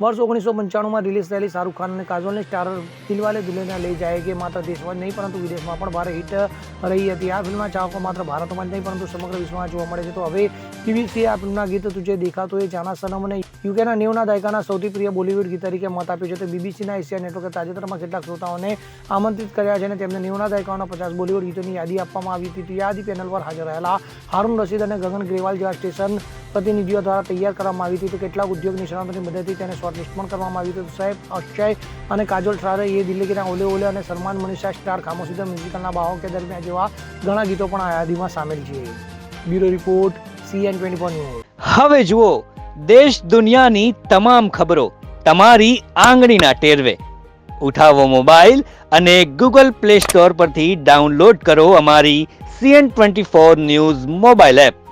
વર્ષ 1995 રિલીઝ થયેલી શાહરૂખ ખાન અને કાજોલની સ્ટારર દિલવાલે દુલ્હનિયા લઈ જાય કે માત્ર દેશમાં જ નહીં પરંતુ વિદેશમાં પણ ભારે હિટ રહી હતી. આ ફિલ્મના ચાહકો માત્ર ભારતમાં જ નહીં પરંતુ સમગ્ર વિશ્વમાં જોવા મળે છે. તો હવે બીબીસીએ આ ફિલ્મના ગીત તુજે દેખા તો એ જાના સનમ અને યુકેના 90ના દાયકાના સૌથી પ્રિય બોલિવૂડ ગીત તરીકે મત આપ્યો છે. તો બીબીસીના એશિયા નેટવર્કે તાજેતરમાં કેટલાક શ્રોતાઓને આમંત્રિત કર્યા છે અને તેમને 90ના દાયકાના 50 બોલિવૂડ ગીતોની યાદી આપવામાં આવી હતી. તો યાદી પેનલ પર હાજર રહેલા હારૂન રશીદ અને ગગન ગ્રેવાલ જેવા સ્ટેશન પ્રતિનિધિઓ દ્વારા તૈયાર કરવામાં આવી હતી. તો કેટલાક ઉદ્યોગ નિષ્ણાતોની મદદથી તેને શોર્ટલિસ્ટ પણ કરવામાં આવી હતી. સાહેબ અક્ષય અને કાજોલ સ્ટારર એ દિલ્હી કે ઓલે ઓલે અને સલમાન મનીષા સ્ટાર ખામોશી મ્યુઝિકલના બાહો કે દરમિયાન જેવા ઘણા ગીતો પણ આ યાદીમાં સામેલ છે. Bureau report CN24 news. હવે જુઓ દેશ દુનિયાની તમામ ખબરો તમારી આંગળીના ટેરવે. ઉઠાવો મોબાઈલ અને Google Play Store પરથી ડાઉનલોડ કરો અમારી CN24 ન્યૂઝ મોબાઈલ એપ.